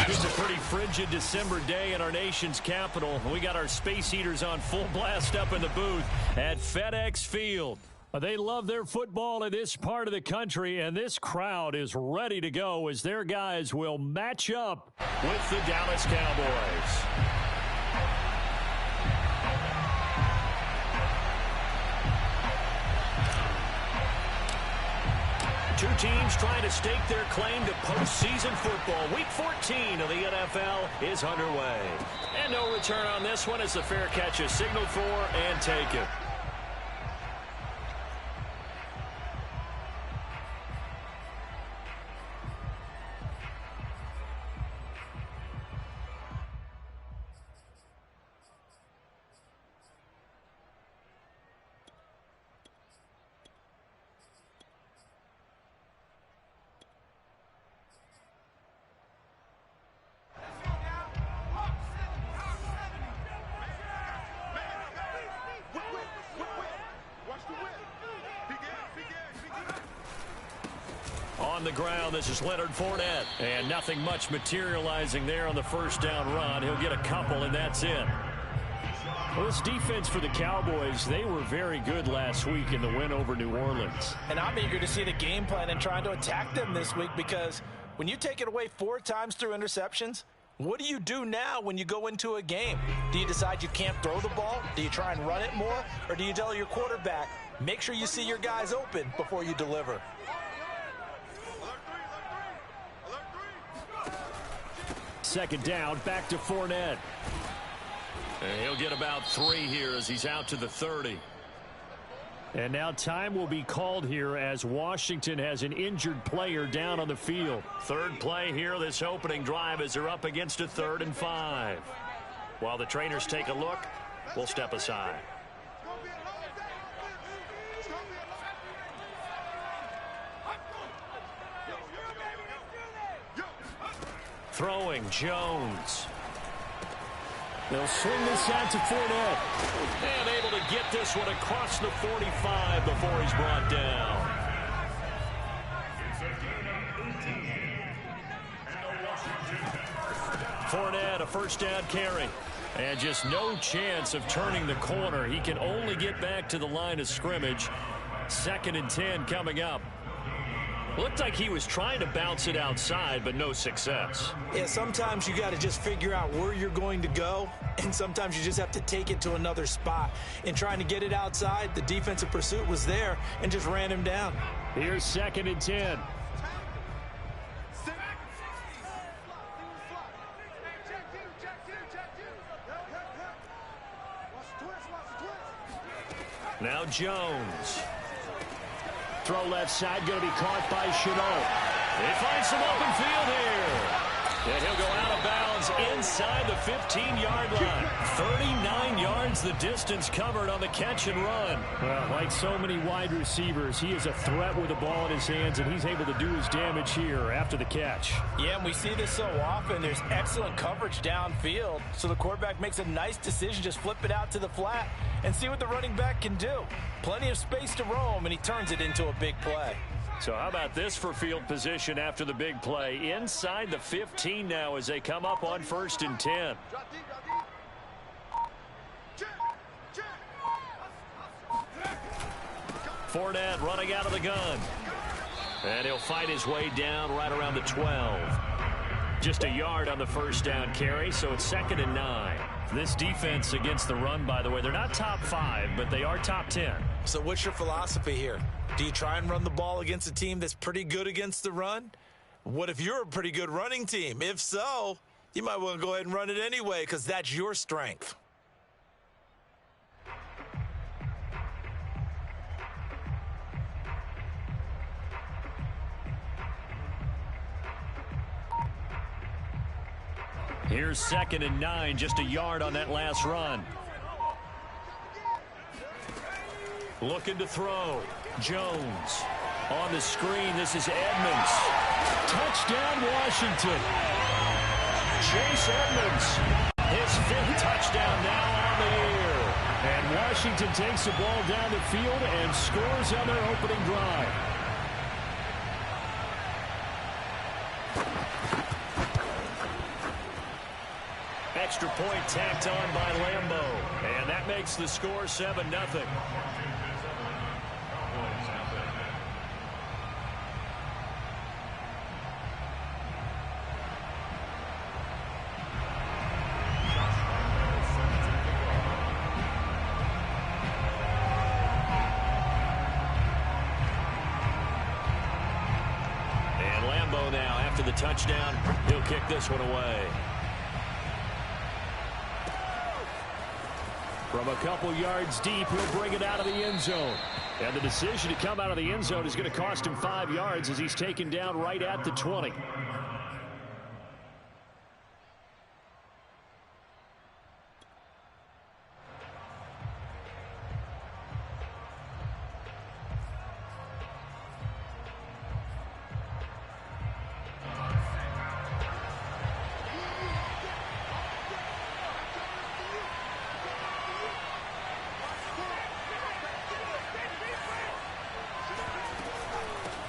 It's a pretty frigid December day in our nation's capital. We got our space heaters on full blast up in the booth at FedEx Field. They love their football in this part of the country, and this crowd is ready to go as their guys will match up with the Dallas Cowboys. Two teams trying to stake their claim to postseason football. Week 14 of the NFL is underway. And no return on this one as the fair catch is signaled for and taken. On the ground, this is Leonard Fournette. And nothing much materializing there on the first down run. He'll get a couple, and that's it. Well, this defense for the Cowboys, they were very good last week in the win over New Orleans. And I'm eager to see the game plan and trying to attack them this week, because when you take it away 4 times through interceptions, what do you do now when you go into a game? Do you decide you can't throw the ball? Do you try and run it more? Or do you tell your quarterback, make sure you see your guys open before you deliver? Second down, back to Fournette. And he'll get about 3 here as he's out to the 30. And now time will be called here as Washington has an injured player down on the field. Third play here, this opening drive, as they're up against a 3rd and 5. While the trainers take a look, we'll step aside. Throwing, Jones. They'll swing this out to Fournette. And able to get this one across the 45 before he's brought down. Fournette, a first down carry. And just no chance of turning the corner. He can only get back to the line of scrimmage. 2nd and 10 coming up. Looked like he was trying to bounce it outside, but no success. Yeah, sometimes you got to just figure out where you're going to go, and sometimes you just have to take it to another spot. In trying to get it outside, the defensive pursuit was there and just ran him down. Here's 2nd and 10. Now Jones. Throw left side, going to be caught by Chenault. They find some open field here. And he'll go out of bounds inside the 15-yard line. 39 yards the distance covered on the catch and run. Well, like so many wide receivers, he is a threat with the ball in his hands, and he's able to do his damage here after the catch. Yeah, and we see this so often. There's excellent coverage downfield, so the quarterback makes a nice decision. Just flip it out to the flat and see what the running back can do. Plenty of space to roam, and he turns it into a big play. So how about this for field position after the big play? Inside the 15 now as they come up on 1st and 10. Fournette running out of the gun. And he'll fight his way down right around the 12. Just a yard on the first down carry, so it's 2nd and 9. This defense against the run, by the way, they're not top 5, but they are top 10. So what's your philosophy here? Do you try and run the ball against a team that's pretty good against the run? What if you're a pretty good running team? If so, you might want to go ahead and run it anyway, because that's your strength. Here's 2nd and 9, just a yard on that last run. Looking to throw. Jones on the screen. This is Edmonds. Touchdown, Washington. Chase Edmonds, his 5th touchdown now on the year. And Washington takes the ball down the field and scores on their opening drive. Extra point tacked on by Lambeau. And that makes the score 7-0. And Lambeau now, after the touchdown, he'll kick this one away. From a couple yards deep, he'll bring it out of the end zone. And the decision to come out of the end zone is going to cost him 5 yards as he's taken down right at the 20.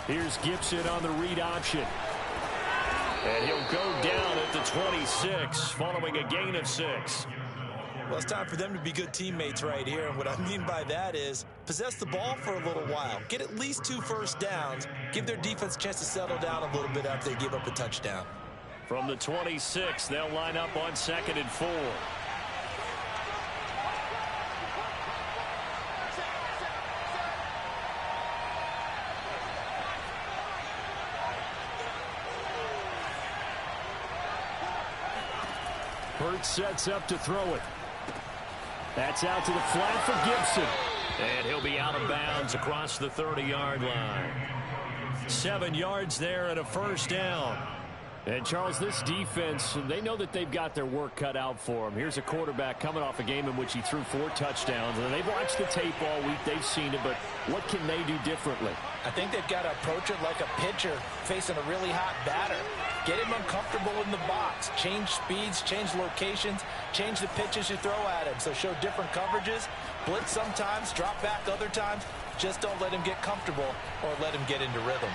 Here's Gibson on the read option. And he'll go down at the 26 following a gain of 6. Well, it's time for them to be good teammates right here. And what I mean by that is possess the ball for a little while. Get at least 2 first downs. Give their defense a chance to settle down a little bit after they give up a touchdown. From the 26, they'll line up on 2nd and 4. Hurts sets up to throw it. That's out to the flat for Gibson. And he'll be out of bounds across the 30-yard line. 7 yards there and a first down. And, Charles, this defense, they know that they've got their work cut out for them. Here's a quarterback coming off a game in which he threw 4 touchdowns. And they've watched the tape all week. They've seen it, but what can they do differently? I think they've got to approach it like a pitcher facing a really hot batter. Get him uncomfortable in the box. Change speeds, change locations, change the pitches you throw at him. So show different coverages. Blitz sometimes, drop back other times. Just don't let him get comfortable or let him get into rhythm.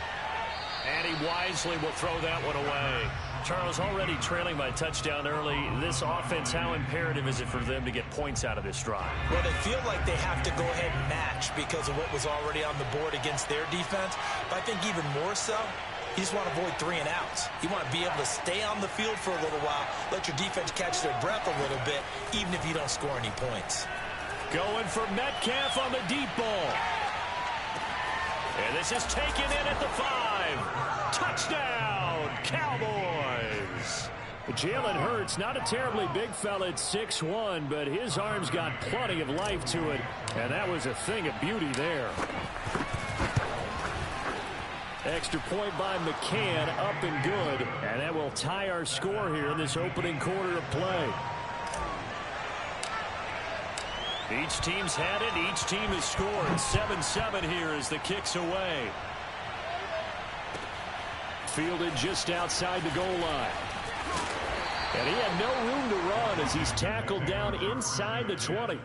And he wisely will throw that one away. Charles, already trailing by a touchdown early. This offense, how imperative is it for them to get points out of this drive? Well, they feel like they have to go ahead and match because of what was already on the board against their defense. But I think even more so, you just want to avoid 3 and outs. You want to be able to stay on the field for a little while, let your defense catch their breath a little bit, even if you don't score any points. Going for Metcalf on the deep ball. And this is taken in at the 5. Touchdown, Cowboys. Jalen Hurts, not a terribly big fella at 6'1", but his arm's got plenty of life to it. And that was a thing of beauty there. Extra point by McCann, up and good. And that will tie our score here in this opening quarter of play. Each team's had it. Each team has scored. 7-7 here as the kick's away. Fielded just outside the goal line. And he had no room to run as he's tackled down inside the 20.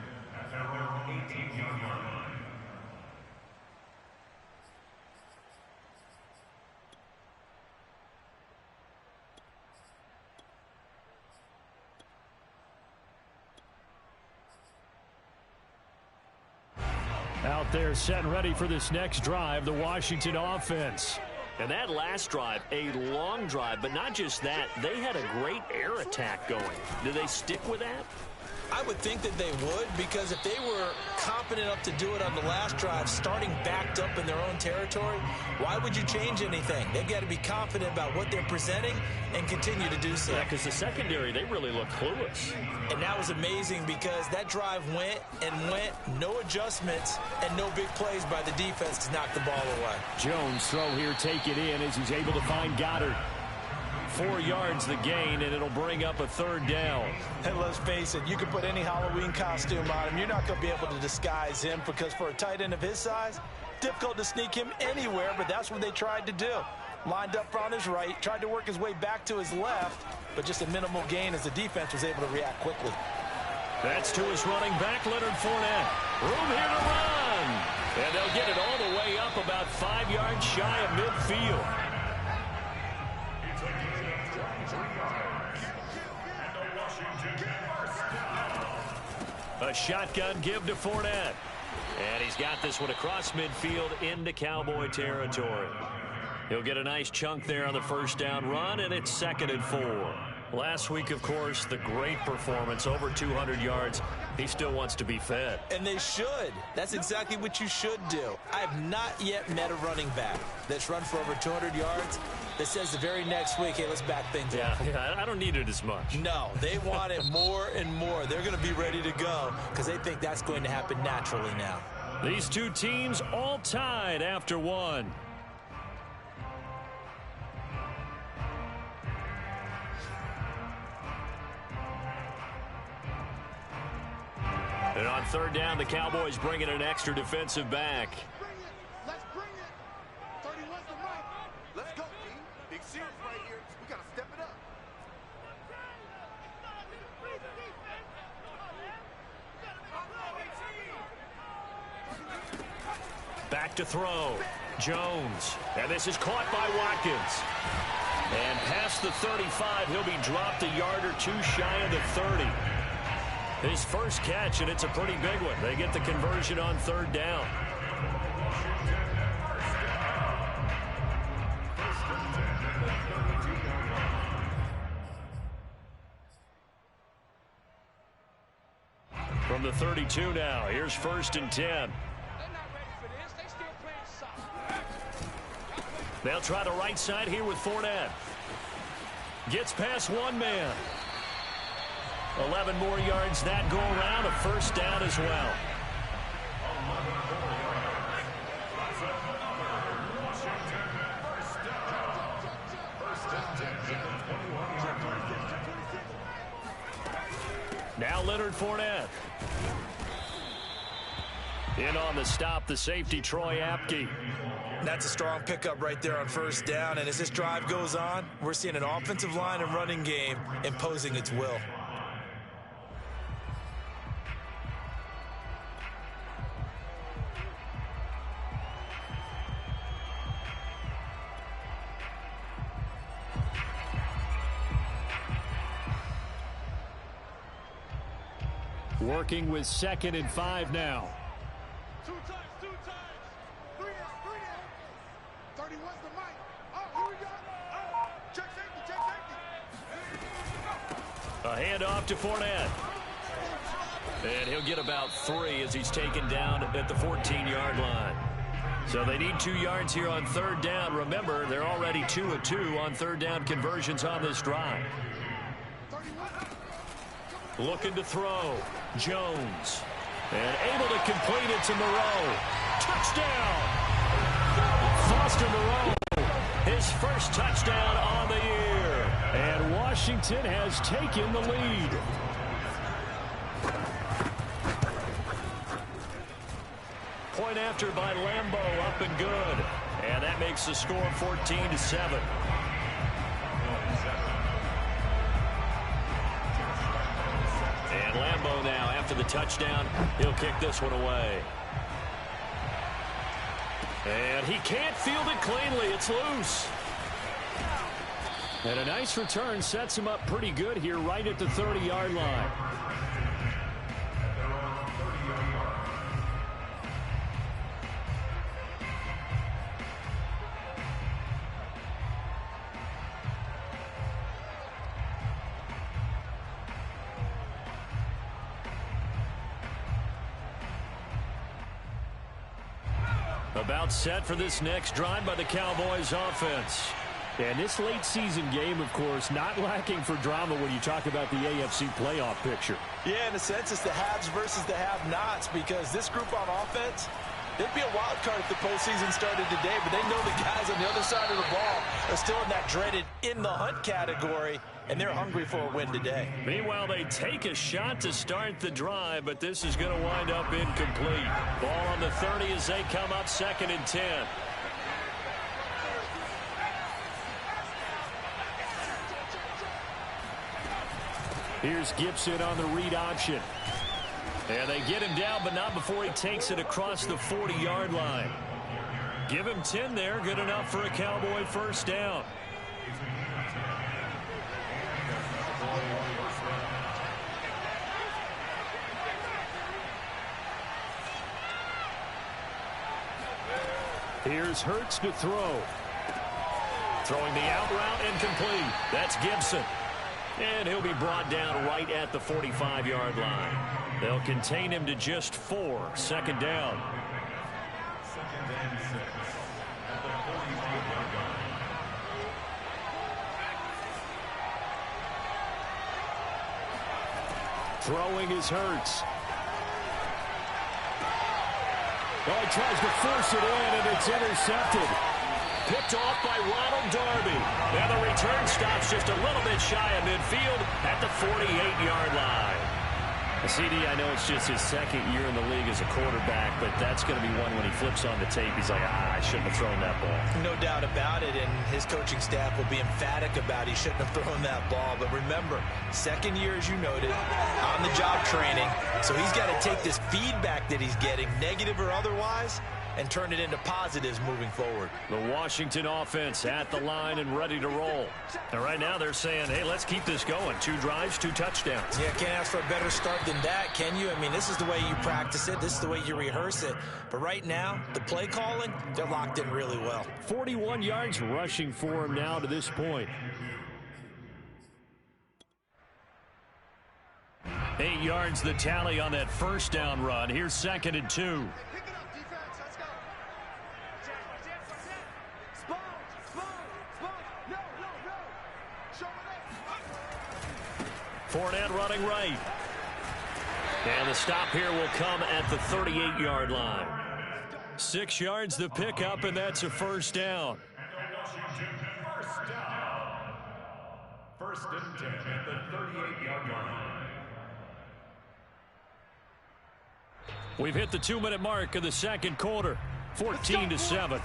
Out there set and ready for this next drive, the Washington offense. And that last drive, a long drive, but not just that, they had a great air attack going. Do they stick with that? I would think that they would, because if they were confident enough to do it on the last drive, starting backed up in their own territory, why would you change anything? They've got to be confident about what they're presenting and continue to do so. Yeah, because the secondary, they really looked clueless. And that was amazing because that drive went and went, no adjustments, and no big plays by the defense to knock the ball away. Jones throw here, take it in as he's able to find Goddard. 4 yards the gain, and it'll bring up a 3rd down. And let's face it, you can put any Halloween costume on him. You're not going to be able to disguise him because for a tight end of his size, difficult to sneak him anywhere, but that's what they tried to do. Lined up on his right, tried to work his way back to his left, but just a minimal gain as the defense was able to react quickly. That's to his running back, Leonard Fournette. Room here to run. And they'll get it all the way up about 5 yards shy of midfield. A shotgun give to Fournette. And he's got this one across midfield into Cowboy territory. He'll get a nice chunk there on the first down run, and it's 2nd and 4. Last week, of course, the great performance, over 200 yards. He still wants to be fed. And they should. That's exactly what you should do. I have not yet met a running back that's run for over 200 yards that says the very next week, hey, let's back things up. Yeah, I don't need it as much. No, they want it more and more. They're going to be ready to go because they think that's going to happen naturally now. These two teams all tied after one. And on 3rd down, the Cowboys bring in an extra defensive back. Let's bring it. 31's the mic. Let's go, team. Big series right here. We got to step it up. Back to throw. Jones. And this is caught by Watkins. And past the 35, he'll be dropped a yard or two shy of the 30. His first catch, and it's a pretty big one. They get the conversion on 3rd down. From the 32 now, here's 1st and 10. They'll try the right side here with Fournette. Gets past one man. 11 more yards that go around, a 1st down as well. Now Leonard Fournette. In on the stop, the safety, Troy Apke. That's a strong pickup right there on 1st down. And as this drive goes on, we're seeing an offensive line and running game imposing its will. Working with 2nd and 5 now. Two times. 3 is. 31's the mic. Oh, here we go. Oh, check safety. A handoff to Fournette. And he'll get about 3 as he's taken down at the 14-yard line. So they need 2 yards here on 3rd down. Remember, they're already 2 of 2 on 3rd down conversions on this drive. Looking to throw. Jones. And able to complete it to Moreau. Touchdown! Foster Moreau, his first touchdown on the year. And Washington has taken the lead. Point after by Lambeau, up and good. And that makes the score 14-7. And Lambeau now, after the touchdown, he'll kick this one away. And he can't field it cleanly. It's loose. And a nice return sets him up pretty good here right at the 30-yard line. About set for this next drive by the Cowboys offense. And this late season game, of course, not lacking for drama when you talk about the AFC playoff picture. Yeah, in a sense, it's the haves versus the have-nots because this group on offense, they'd be a wild card if the postseason started today, but they know the guys on the other side of the ball are still in that dreaded in-the-hunt category, and they're hungry for a win today. Meanwhile, they take a shot to start the drive, but this is going to wind up incomplete. Ball on the 30 as they come up 2nd and 10. Here's Gibson on the read option. And they get him down, but not before he takes it across the 40-yard line. Give him 10 there, good enough for a Cowboy first down. Here's Hurts to throw. Throwing the out route incomplete. That's Gibson. And he'll be brought down right at the 45-yard line. They'll contain him to just 4. Second down. Throwing is Hurts. Oh, he tries to force it in, and it's intercepted. Picked off by Ronald Darby. And the return stops just a little bit shy of midfield at the 48-yard line. CD, I know it's just his second year in the league as a quarterback, but that's going to be one when he flips on the tape. He's like, I shouldn't have thrown that ball. No doubt about it, and his coaching staff will be emphatic about he shouldn't have thrown that ball. But remember, second year, as you noted, on-the-job training. So he's got to take this feedback that he's getting, negative or otherwise, and turn it into positives moving forward. The Washington offense at the line and ready to roll. And right now they're saying, hey, let's keep this going. 2 drives, 2 touchdowns. Yeah, can't ask for a better start than that, can you? I mean, this is the way you practice it. This is the way you rehearse it. But right now, the play calling, they're locked in really well. 41 yards rushing for him now to this point. 8 yards the tally on that first down run. Here's 2nd and 2. Fournette running right. And the stop here will come at the 38-yard line. 6 yards the pickup, and that's a first down. First and 10 at the 38-yard line. We've hit the 2-minute mark of the second quarter. 14-7.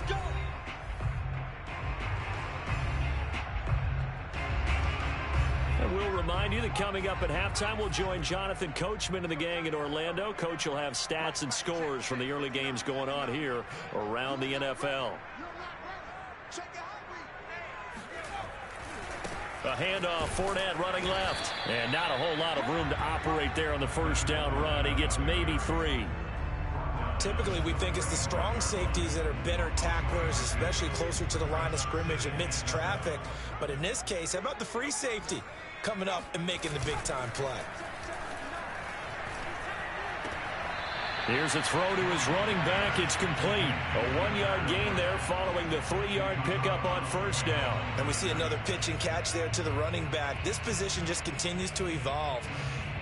And we'll remind you that coming up at halftime, we'll join Jonathan Coachman and the gang in Orlando. Coach will have stats and scores from the early games going on here around the NFL. A handoff, Fournette running left. And not a whole lot of room to operate there on the first down run. He gets maybe 3. Typically, we think it's the strong safeties that are better tacklers, especially closer to the line of scrimmage amidst traffic. But in this case, how about the free safety coming up and making the big-time play? Here's a throw to his running back. It's complete. A 1-yard gain there following the 3-yard pickup on first down. And we see another pitch and catch there to the running back. This position just continues to evolve.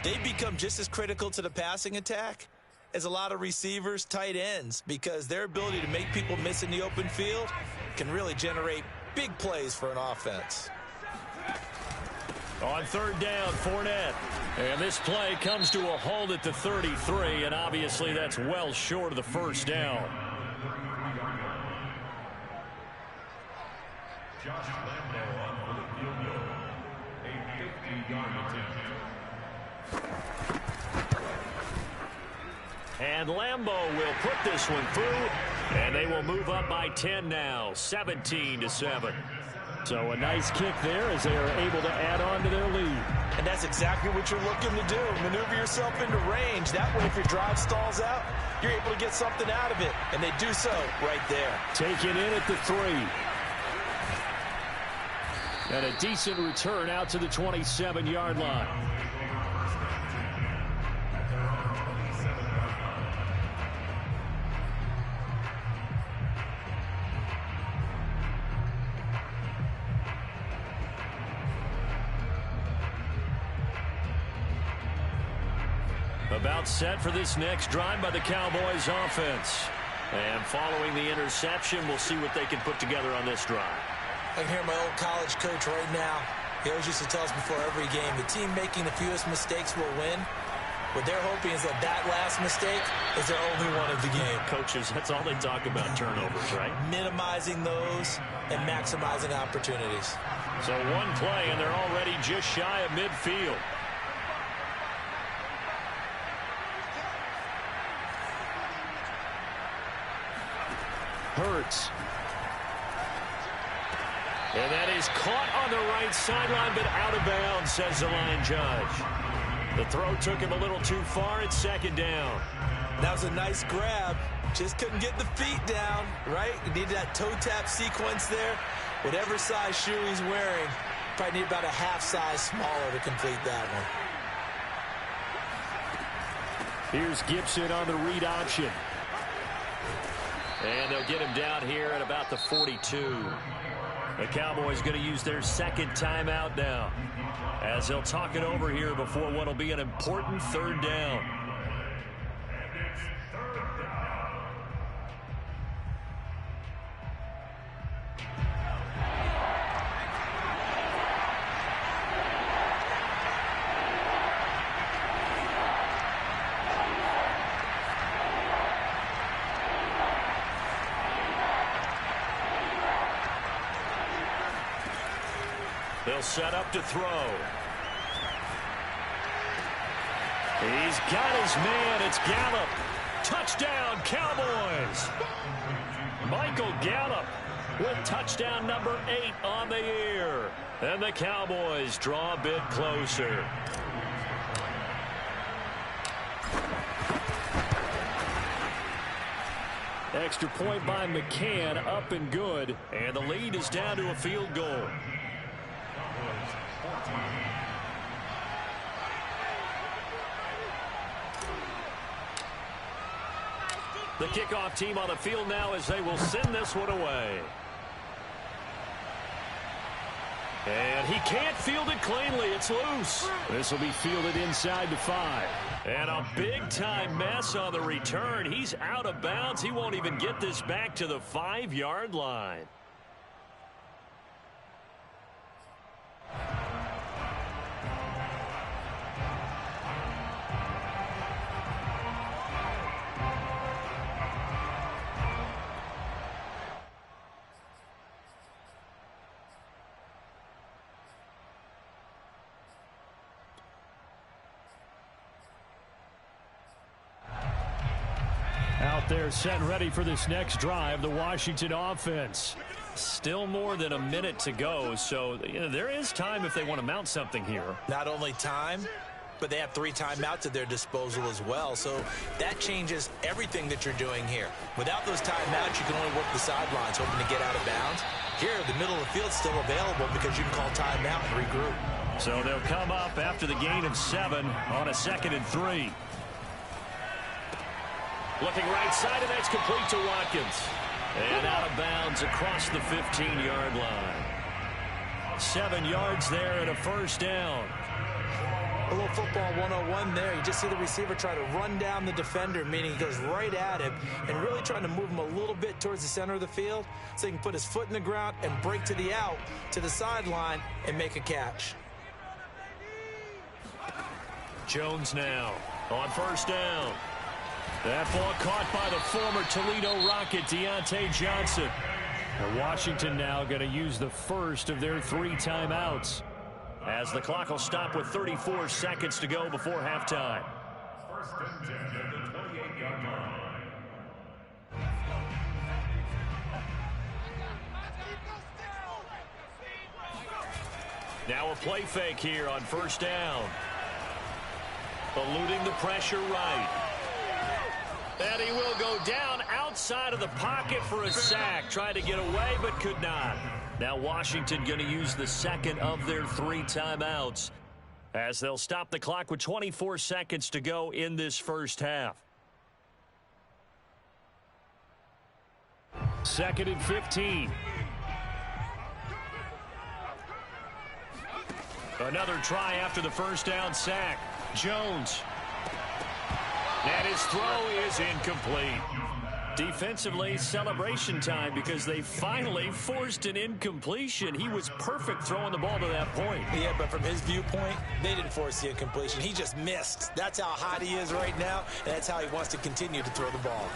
They become just as critical to the passing attack as a lot of receivers, tight ends, because their ability to make people miss in the open field can really generate big plays for an offense. On third down, Fournette. And this play comes to a halt at the 33, and obviously that's well short of the first down. Josh Lambo on for the field goal. A 50-yard attempt. And Lambo will put this one through, and they will move up by 10 now, 17-7. So a nice kick there as they are able to add on to their lead. And that's exactly what you're looking to do. Maneuver yourself into range. That way, if your drive stalls out, you're able to get something out of it. And they do so right there. Taken in at the 3. And a decent return out to the 27-yard line. About set for this next drive by the Cowboys offense. And following the interception, we'll see what they can put together on this drive. I can hear my old college coach right now. He always used to tell us before every game, the team making the fewest mistakes will win. What they're hoping is that that last mistake is their only one of the game. Coaches, that's all they talk about, turnovers, right? Minimizing those and maximizing opportunities. So one play, and they're already just shy of midfield. Hurts. And that is caught on the right sideline, but out of bounds, says the line judge. The throw took him a little too far. It's second down. That was a nice grab. Just couldn't get the feet down, right? He needed that toe tap sequence there. Whatever size shoe he's wearing, probably need about a half size smaller to complete that one. Here's Gibson on the read option. And they'll get him down here at about the 42. The Cowboys going to use their second timeout now, as they'll talk it over here before what will be an important third down. They'll set up to throw. He's got his man. It's Gallup. Touchdown, Cowboys. Michael Gallup with touchdown number 8 on the year. And the Cowboys draw a bit closer. Extra point by McCann, up and good. And the lead is down to a field goal. The kickoff team on the field now as they will send this one away. And he can't field it cleanly. It's loose. This will be fielded inside the 5. And a big-time mess on the return. He's out of bounds. He won't even get this back to the 5-yard line. Out there set and ready for this next drive, the Washington offense. Still more than a minute to go, so there is time if they want to mount something here. Not only time, but they have 3 timeouts at their disposal as well, so that changes everything that you're doing here. Without those timeouts, you can only work the sidelines, hoping to get out of bounds. Here, the middle of the field's still available because you can call timeout and regroup. So they'll come up after the gain of 7 on a 2nd and 3. Looking right side, and that's complete to Watkins. And out of bounds across the 15-yard line. 7 yards there and a first down. A little football 101 there. You just see the receiver try to run down the defender, meaning he goes right at him and really trying to move him a little bit towards the center of the field so he can put his foot in the ground and break to the out, to the sideline, and make a catch. Jones now on first down. That ball caught by the former Toledo Rocket, Deontay Johnson. And Washington now going to use the first of their 3 timeouts, as the clock will stop with 34 seconds to go before halftime. First and 10 at the 28-yard line. Now a play fake here on first down. Eluding the pressure right. And he will go down outside of the pocket for a sack. Tried to get away, but could not. Now Washington going to use the second of their 3 timeouts, as they'll stop the clock with 24 seconds to go in this first half. 2nd and 15. Another try after the first down sack. Jones. And his throw is incomplete. Defensively, celebration time because they finally forced an incompletion. He was perfect throwing the ball to that point. Yeah, but from his viewpoint, they didn't force the incompletion. He just missed. That's how hot he is right now, and that's how he wants to continue to throw the ball.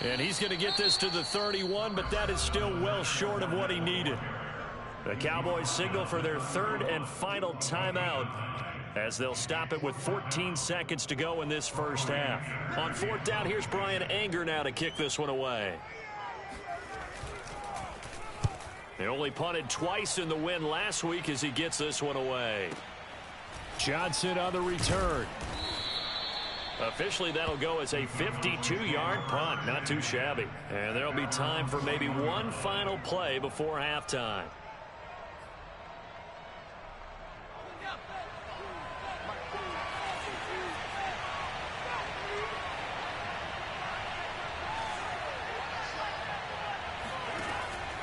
And he's going to get this to the 31, but that is still well short of what he needed. The Cowboys signal for their 3rd and final timeout, as they'll stop it with 14 seconds to go in this first half. On 4th down, here's Brian Anger now to kick this one away. They only punted twice in the win last week as he gets this one away. Johnson on the return. Officially, that'll go as a 52-yard punt. Not too shabby. And there'll be time for maybe one final play before halftime.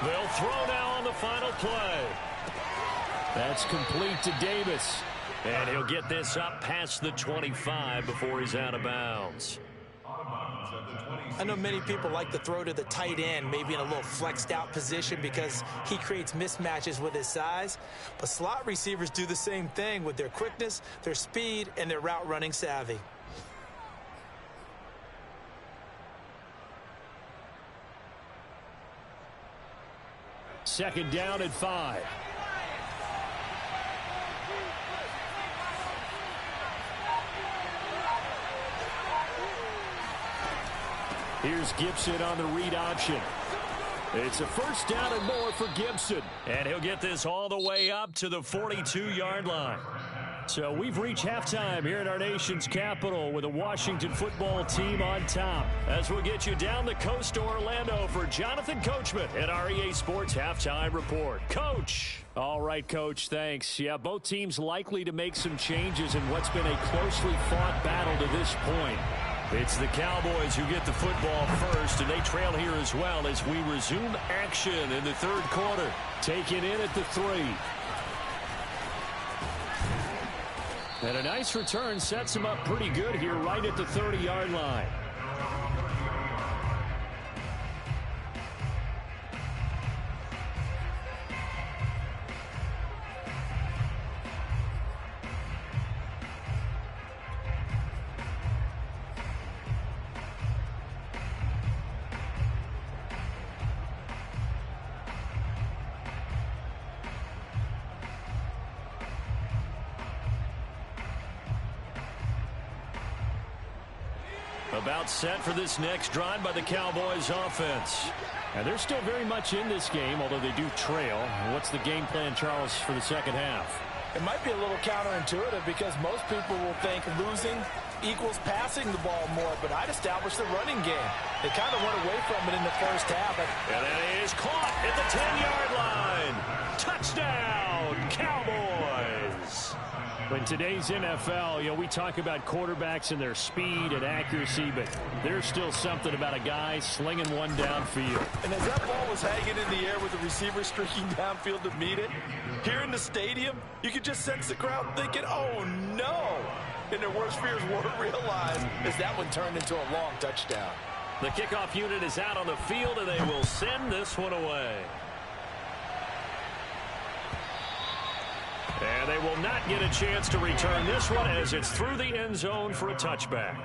They'll throw now on the final play. That's complete to Davis. And he'll get this up past the 25 before he's out of bounds. I know many people like to throw to the tight end, maybe in a little flexed out position because he creates mismatches with his size. But slot receivers do the same thing with their quickness, their speed, and their route running savvy. Second down and 5. Here's Gibson on the read option. It's a first down and more for Gibson. And he'll get this all the way up to the 42-yard line. So we've reached halftime here in our nation's capital with the Washington football team on top. As we'll get you down the coast to Orlando for Jonathan Coachman at our EA Sports Halftime Report. Coach. All right, Coach, thanks. Yeah, both teams likely to make some changes in what's been a closely fought battle to this point. It's the Cowboys who get the football first, and they trail here as well as we resume action in the third quarter. Taken in at the 3. And a nice return sets him up pretty good here right at the 30-yard line. About set for this next drive by the Cowboys offense. And they're still very much in this game, although they do trail. What's the game plan, Charles, for the second half? It might be a little counterintuitive because most people will think losing equals passing the ball more, but I'd establish the running game. They kind of went away from it in the first half. And that is caught at the 10-yard line. Touchdown, Cowboys. In today's NFL, we talk about quarterbacks and their speed and accuracy, but there's still something about a guy slinging one downfield. And as that ball was hanging in the air with the receiver streaking downfield to meet it, here in the stadium, you could just sense the crowd thinking, oh, no. And their worst fears weren't realized as that one turned into a long touchdown. The kickoff unit is out on the field, and they will send this one away. And they will not get a chance to return this one as it's through the end zone for a touchback.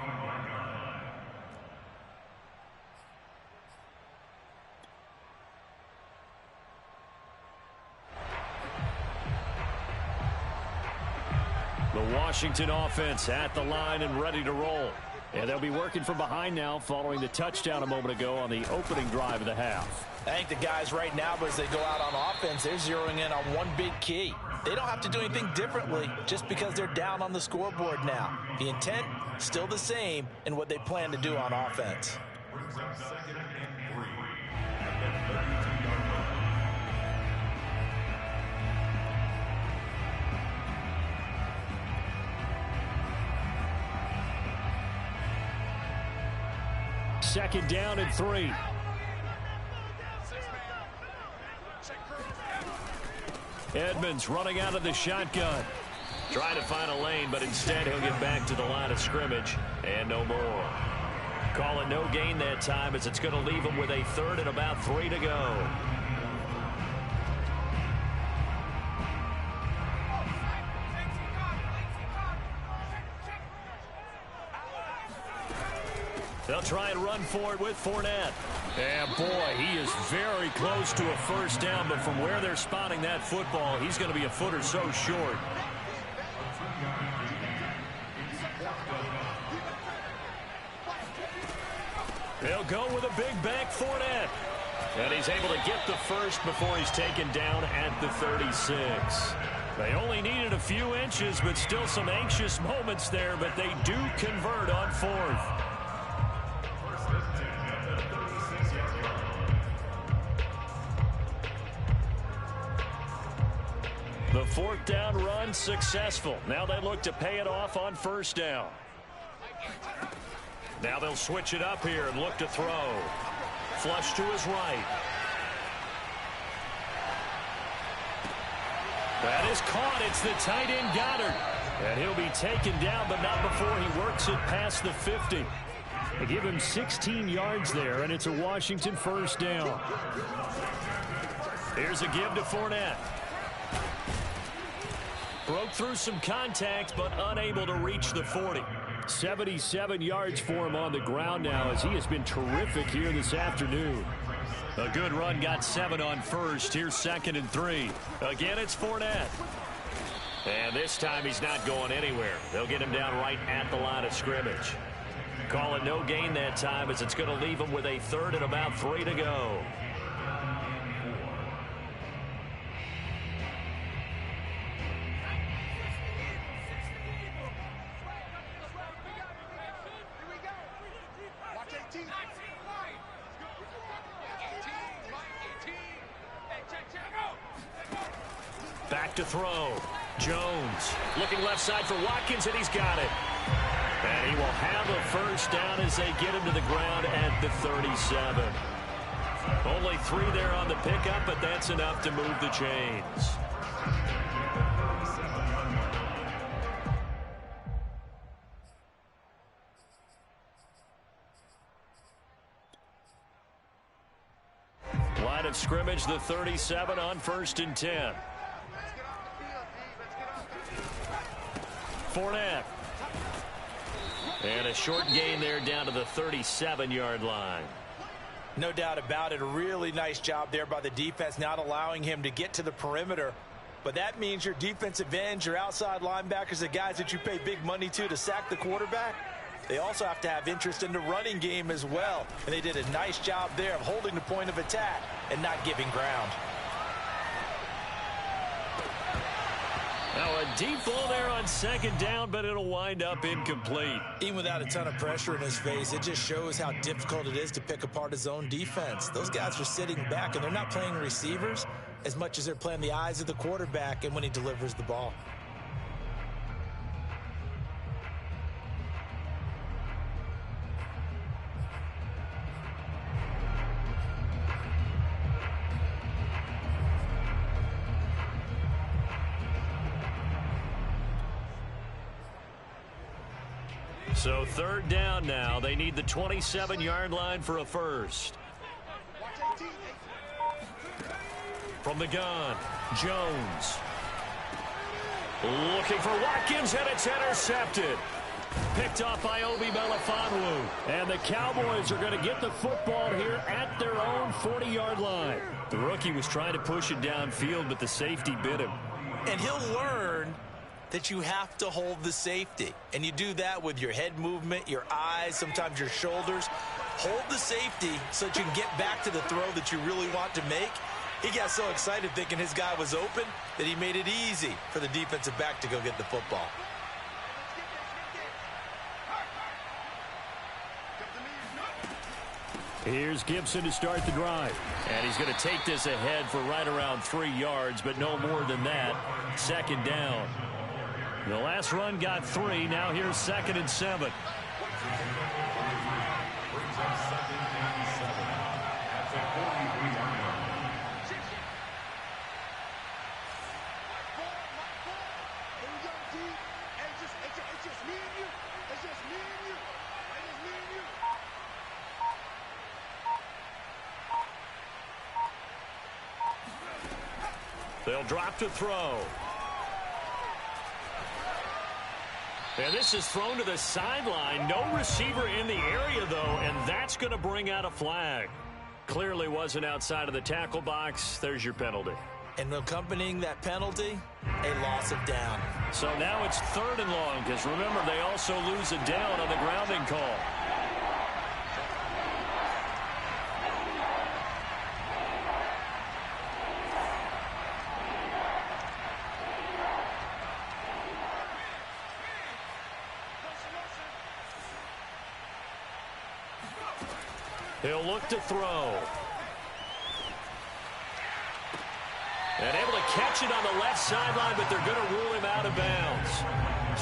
The Washington offense at the line and ready to roll. And they'll be working from behind now following the touchdown a moment ago on the opening drive of the half. I think the guys right now, as they go out on offense, they're zeroing in on one big key. They don't have to do anything differently just because they're down on the scoreboard now. The intent, still the same in what they plan to do on offense. Second down and 3. Edmonds running out of the shotgun. Trying to find a lane, but instead he'll get back to the line of scrimmage and no more. Calling no gain that time as it's going to leave him with a 3rd and about 3 to go. They'll try and run for it with Fournette. And boy, he is very close to a first down, but from where they're spotting that football, he's going to be a foot or so short. They'll go with a big bank Fournette. And he's able to get the first before he's taken down at the 36. They only needed a few inches, but still some anxious moments there, but they do convert on fourth. The fourth down run successful. Now they look to pay it off on first down. Now they'll switch it up here and look to throw. Flush to his right. That is caught. It's the tight end Goddard. And he'll be taken down, but not before he works it past the 50. They give him 16 yards there, and it's a Washington first down. Here's a give to Fournette. Broke through some contact, but unable to reach the 40. 77 yards for him on the ground now, as he has been terrific here this afternoon. A good run, got 7 on first. Here's 2nd and 3. Again, it's Fournette. And this time he's not going anywhere. They'll get him down right at the line of scrimmage. Call it no gain that time, as it's going to leave him with a 3rd and about 3 to go. Back to throw. Jones looking left side for Watkins, and he's got it. And he will have a first down as they get him to the ground at the 37. Only 3 there on the pickup, but that's enough to move the chains. Line of scrimmage, the 37 on 1st and 10. Fournette. And a short gain there down to the 37-yard line. No doubt about it. A really nice job there by the defense, not allowing him to get to the perimeter. But that means your defensive ends, your outside linebackers, the guys that you pay big money to sack the quarterback, they also have to have interest in the running game as well. And they did a nice job there of holding the point of attack and not giving ground. Now a deep ball there on 2nd down, but it'll wind up incomplete. Even without a ton of pressure in his face, it just shows how difficult it is to pick apart his own defense. Those guys are sitting back, and they're not playing receivers as much as they're playing the eyes of the quarterback and when he delivers the ball. So 3rd down now. They need the 27-yard line for a first. From the gun, Jones. Looking for Watkins, and it's intercepted. Picked off by Obi Melifonwu. And the Cowboys are going to get the football here at their own 40-yard line. The rookie was trying to push it downfield, but the safety bit him. And he'll learn that you have to hold the safety. And you do that with your head movement, your eyes, sometimes your shoulders. Hold the safety so that you can get back to the throw that you really want to make. He got so excited thinking his guy was open that he made it easy for the defensive back to go get the football. Here's Gibson to start the drive. And he's going to take this ahead for right around 3 yards, but no more than that. 2nd down. The last run got 3. Now here's 2nd and 7. They'll drop to throw. And this is thrown to the sideline. No receiver in the area, though, and that's going to bring out a flag. Clearly wasn't outside of the tackle box. There's your penalty. And accompanying that penalty, a loss of down. So now it's 3rd and long, because remember, they also lose a down on the grounding call. He'll look to throw. And able to catch it on the left sideline, but they're going to rule him out of bounds.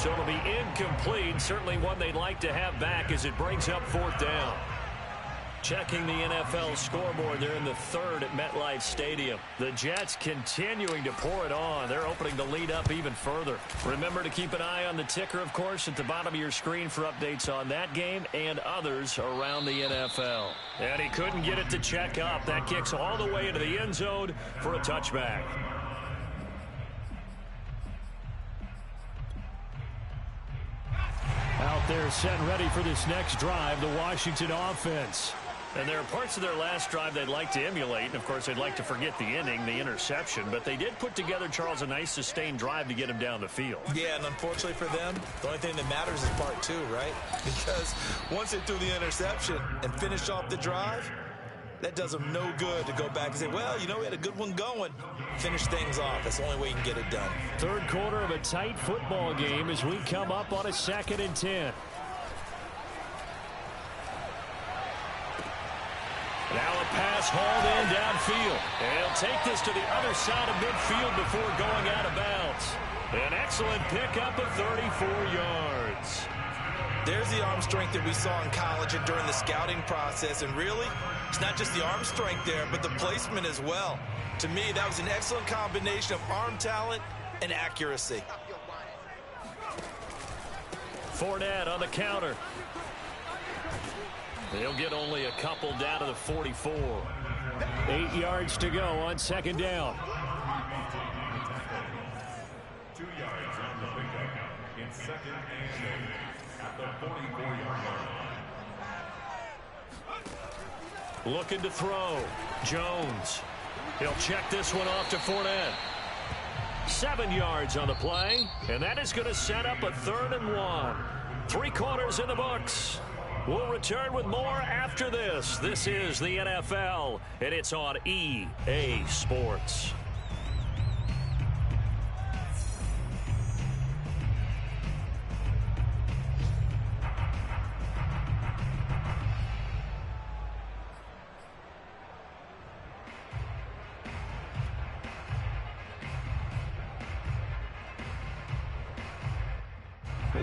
So it'll be incomplete. Certainly one they'd like to have back as it brings up 4th down. Checking the NFL scoreboard, they're in the 3rd at MetLife Stadium. The Jets continuing to pour it on. They're opening the lead up even further. Remember to keep an eye on the ticker, of course, at the bottom of your screen for updates on that game and others around the NFL. And he couldn't get it to check up. That kicks all the way into the end zone for a touchback. Out there set and ready for this next drive, the Washington offense. And there are parts of their last drive they'd like to emulate. And, of course, they'd like to forget the inning, the interception. But they did put together, Charles, a nice sustained drive to get him down the field. Yeah, and unfortunately for them, the only thing that matters is part 2, right? Because once they threw the interception and finished off the drive, that does them no good to go back and say, well, you know, we had a good one going. Finish things off. That's the only way you can get it done. 3rd quarter of a tight football game as we come up on a 2nd and 10. Now a pass hauled in downfield. And he'll take this to the other side of midfield before going out of bounds. An excellent pickup of 34 yards. There's the arm strength that we saw in college and during the scouting process. And really, it's not just the arm strength there, but the placement as well. To me, that was an excellent combination of arm talent and accuracy. Fournette on the counter. They'll get only a couple down to the 44. 8 yards to go on 2nd down. 2 yards on the pickup in 2nd and 8 at the 44-yard line. Looking to throw. Jones. He'll check this one off to Fournette. 7 yards on the play, and that is going to set up a 3rd and 1. 3 quarters in the books. We'll return with more after this. This is the NFL, and it's on EA Sports.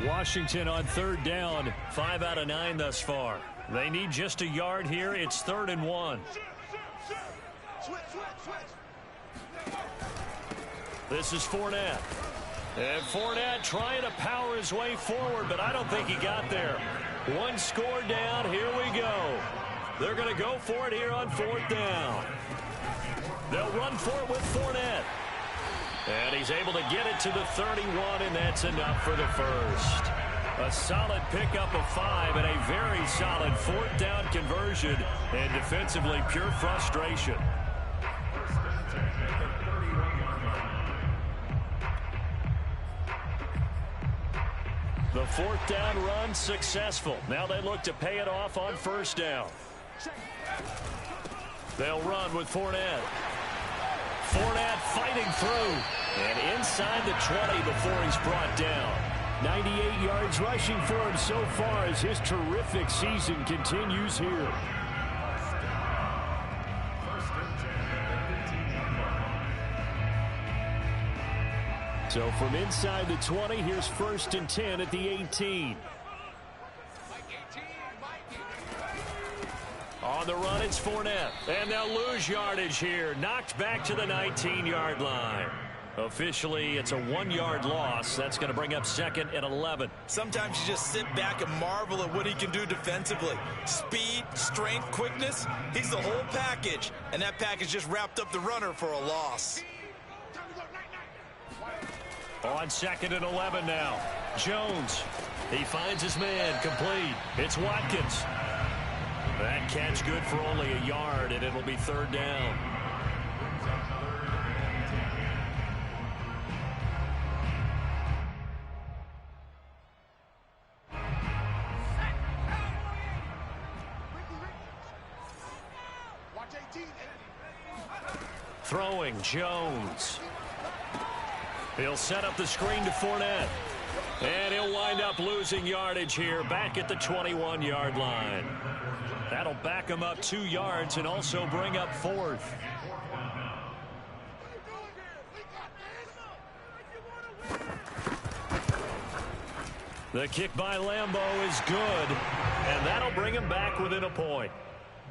Washington on 3rd down, 5 out of 9 thus far. They need just a yard here. It's 3rd and 1. This is Fournette. And Fournette trying to power his way forward, but I don't think he got there. 1 score down. Here we go. They're going to go for it here on 4th down. They'll run for it with Fournette. And he's able to get it to the 31, and that's enough for the first. A solid pickup of 5 and a very solid 4th down conversion. And defensively, pure frustration. The 4th down run successful. Now they look to pay it off on 1st down. They'll run with Fournette. Fournette fighting through. And inside the 20 before he's brought down. 98 yards rushing for him so far as his terrific season continues here. So from inside the 20, here's 1st and 10 at the 18. On the run, it's Fournette. And they'll lose yardage here. Knocked back to the 19-yard line. Officially, it's a 1-yard loss. That's going to bring up 2nd and 11. Sometimes you just sit back and marvel at what he can do defensively. Speed, strength, quickness. He's the whole package. And that package just wrapped up the runner for a loss. On 2nd and 11 now. Jones. He finds his man. Complete. It's Watkins. That catch good for only a yard, and it'll be 3rd down. Throwing, Jones. He'll set up the screen to Fournette. And he'll wind up losing yardage here back at the 21-yard line. That'll back him up 2 yards and also bring up 4th. The kick by Lambeau is good, and that'll bring him back within a point.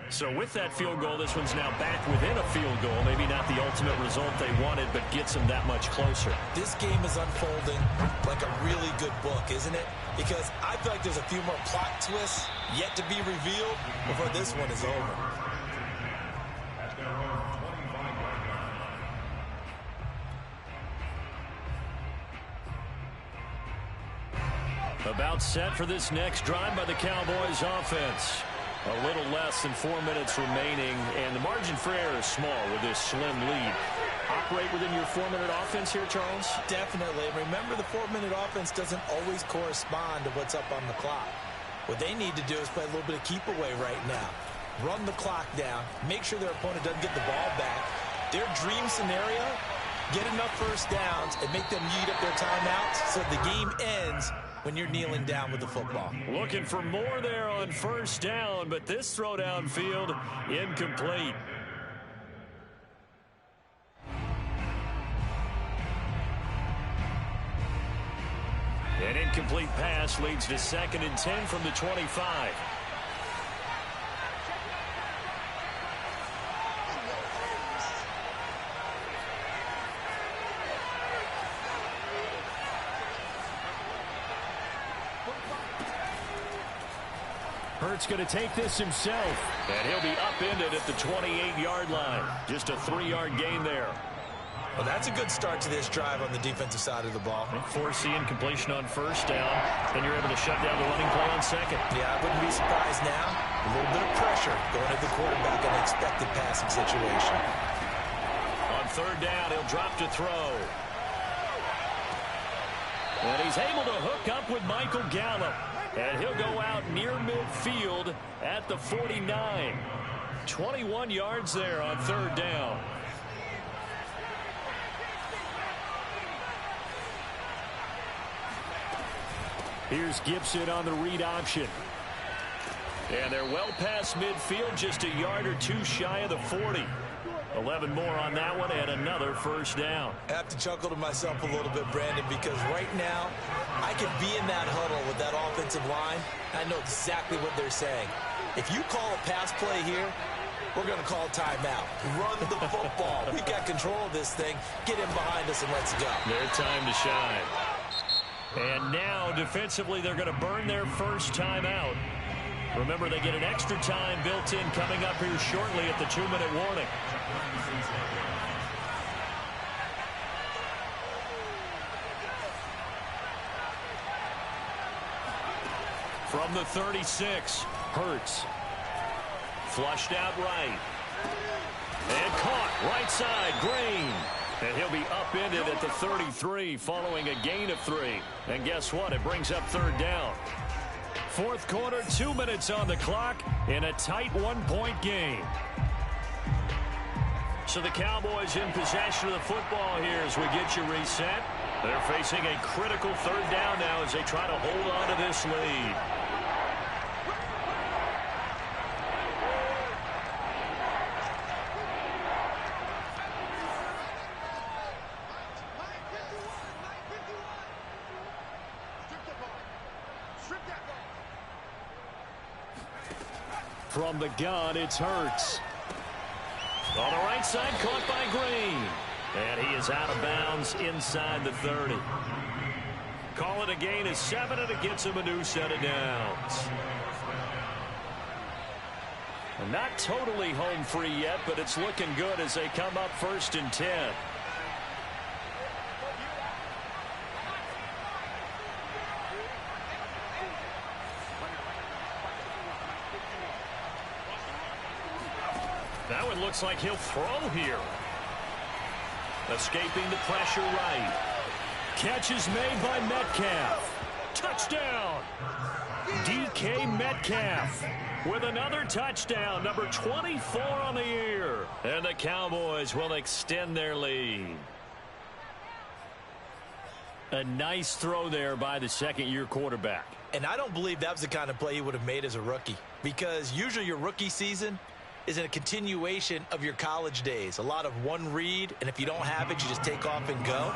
So with that field goal, this one's now back within a field goal. Maybe not the ultimate result they wanted, but gets them that much closer. This game is unfolding like a really good book, isn't it? Because I feel like there's a few more plot twists yet to be revealed before this one is over. About set for this next drive by the Cowboys offense. A little less than 4 minutes remaining, and the margin for error is small with this slim lead. Operate within your 4-minute offense here, Charles? Definitely. Remember, the 4-minute offense doesn't always correspond to what's up on the clock. What they need to do is play a little bit of keep away right now. Run the clock down. Make sure their opponent doesn't get the ball back. Their dream scenario, get enough first downs and make them eat up their timeouts so the game ends when you're kneeling down with the football. Looking for more there on first down, but this throw downfield incomplete. An incomplete pass leads to 2nd and 10 from the 25. Hurts going to take this himself, and he'll be upended at the 28-yard line. Just a 3-yard gain there. Well, that's a good start to this drive on the defensive side of the ball. Force the incompletion on first down, then you're able to shut down the running play on 2nd. Yeah, I wouldn't be surprised now. A little bit of pressure going at the quarterback in an expected passing situation. On 3rd down, he'll drop to throw. And he's able to hook up with Michael Gallup. And he'll go out near midfield at the 49. 21 yards there on 3rd down. Here's Gibson on the read option. And they're well past midfield, just a yard or 2 shy of the 40. 11 more on that one and another first down. I have to chuckle to myself a little bit, Brandon, because right now I could be in that huddle with that offensive line. I know exactly what they're saying. If you call a pass play here, we're going to call timeout. Run the football. We got control of this thing. Get in behind us and let's go. Their time to shine. And now defensively they're going to burn their first timeout. Remember, they get an extra time built in coming up here shortly at the 2-minute warning. From the 36, Hurts. Flushed out right. And caught right side, Green. And he'll be upended at the 33 following a gain of 3. And guess what? It brings up 3rd down. 4th quarter, 2 minutes on the clock in a tight 1-point game. So the Cowboys in possession of the football here as we get you reset. They're facing a critical 3rd down now as they try to hold on to this lead. From the gun, it's Hurts. On the right side, caught by Green. And he is out of bounds inside the 30. Call it a gain of 7, and it gets him a new set of downs. Not totally home free yet, but it's looking good as they come up 1st and 10. Now it looks like he'll throw here. Escaping the pressure right. Catch is made by Metcalf. Touchdown! DK Metcalf with another touchdown, number 24 on the year. And the Cowboys will extend their lead. A nice throw there by the second-year quarterback. And I don't believe that was the kind of play he would have made as a rookie, because usually your rookie season is in a continuation of your college days. A lot of one read, and if you don't have it, you just take off and go.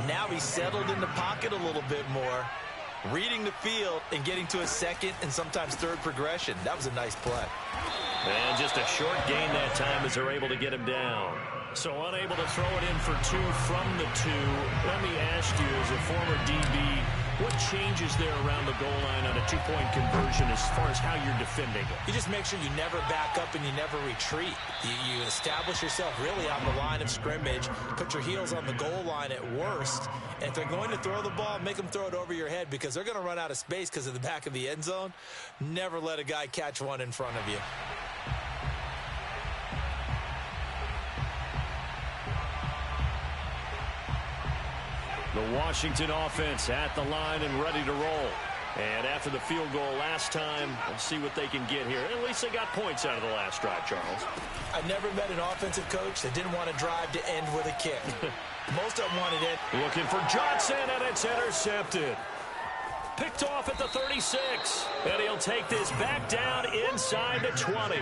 Now he's settled in the pocket a little bit more, reading the field and getting to a second and sometimes third progression. That was a nice play. And just a short gain that time as they're able to get him down. So unable to throw it in for 2 from the 2. Let me ask you, as a former DB, what changes there around the goal line on a 2-point conversion as far as how you're defending it? You just make sure you never back up and you never retreat. You establish yourself really on the line of scrimmage, put your heels on the goal line at worst, and if they're going to throw the ball, make them throw it over your head, because they're going to run out of space because of the back of the end zone. Never let a guy catch one in front of you. The Washington offense at the line and ready to roll. And after the field goal last time, we'll see what they can get here. At least they got points out of the last drive, Charles. I've never met an offensive coach that didn't want to drive to end with a kick. Most of them wanted it. Looking for Johnson, and it's intercepted. Picked off at the 36. And he'll take this back down inside the 20.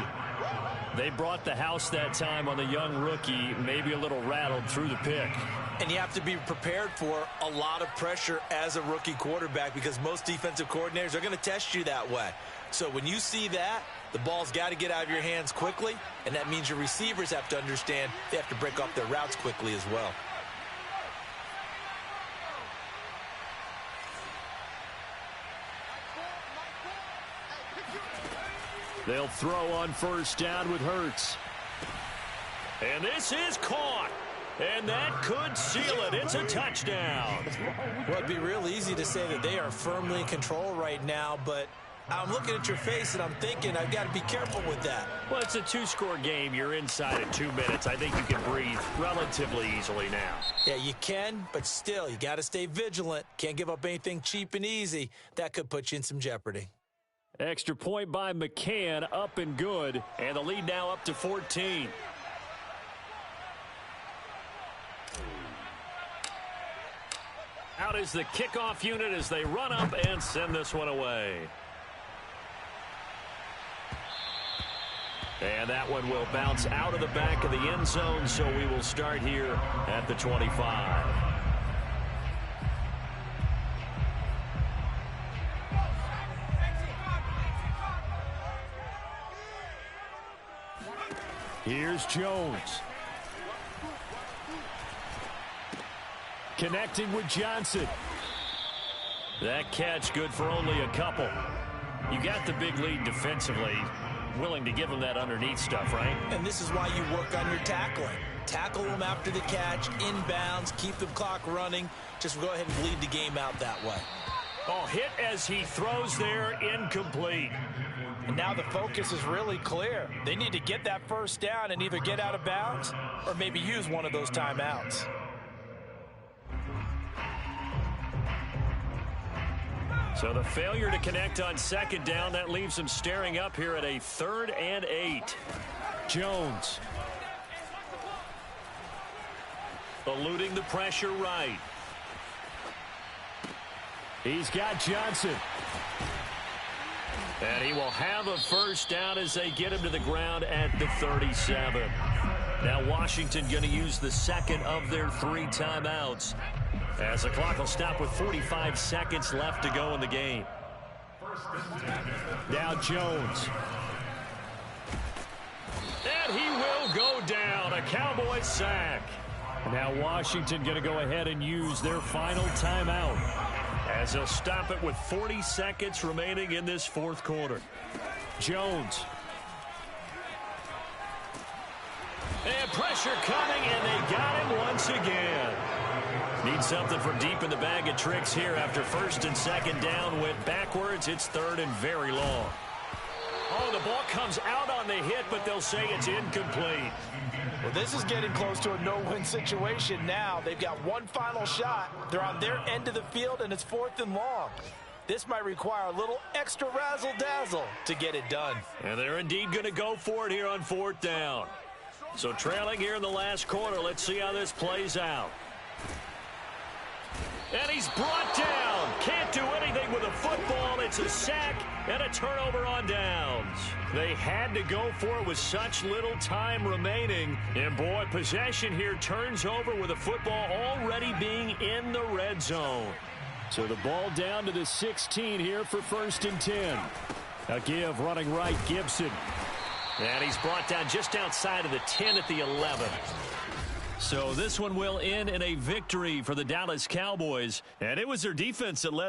They brought the house that time on the young rookie, maybe a little rattled through the pick. And you have to be prepared for a lot of pressure as a rookie quarterback, because most defensive coordinators are going to test you that way. So when you see that, the ball's got to get out of your hands quickly, and that means your receivers have to understand they have to break off their routes quickly as well. They'll throw on first down with Hurts. And this is caught. And that could seal it. It's a touchdown. Well, it'd be real easy to say that they are firmly in control right now, but I'm looking at your face and I'm thinking I've got to be careful with that. Well, it's a 2-score game. You're inside at 2 minutes. I think you can breathe relatively easily now. Yeah, you can, but still, you got to stay vigilant. Can't give up anything cheap and easy. That could put you in some jeopardy. Extra point by McCann, up and good. And the lead now up to 14. Out is the kickoff unit as they run up and send this one away. And that one will bounce out of the back of the end zone, so we will start here at the 25. Here's Jones. Connecting with Johnson. That catch good for only a couple. You got the big lead defensively. Willing to give them that underneath stuff, right? And this is why you work on your tackling. Tackle them after the catch, inbounds, keep the clock running. Just go ahead and bleed the game out that way. Oh, hit as he throws there, incomplete. And now the focus is really clear. They need to get that first down and either get out of bounds or maybe use one of those timeouts. So the failure to connect on second down, that leaves them staring up here at a 3rd and 8. Jones. Eluding the pressure right. He's got Johnson. And he will have a first down as they get him to the ground at the 37. Now Washington going to use the second of their 3 timeouts, as the clock will stop with 45 seconds left to go in the game. Now Jones. And he will go down. A Cowboys sack. Now Washington going to go ahead and use their final timeout, as they'll stop it with 40 seconds remaining in this 4th quarter. Jones. And pressure coming, and they got him once again. Need something for deep in the bag of tricks here after 1st and 2nd down. Went backwards. It's 3rd and very long. Oh, the ball comes out on the hit, but they'll say it's incomplete. Well, this is getting close to a no-win situation now. They've got one final shot. They're on their end of the field, and it's 4th and long. This might require a little extra razzle-dazzle to get it done. And they're indeed going to go for it here on 4th down. So trailing here in the last quarter, let's see how this plays out. And he's brought down. Can't do anything with a football. It's a sack and a turnover on downs. They had to go for it with such little time remaining. And, boy, possession here turns over with the football already being in the red zone. So the ball down to the 16 here for 1st and 10. A give running right, Gibson. And he's brought down just outside of the 10 at the 11. So this one will end in a victory for the Dallas Cowboys. And it was their defense that led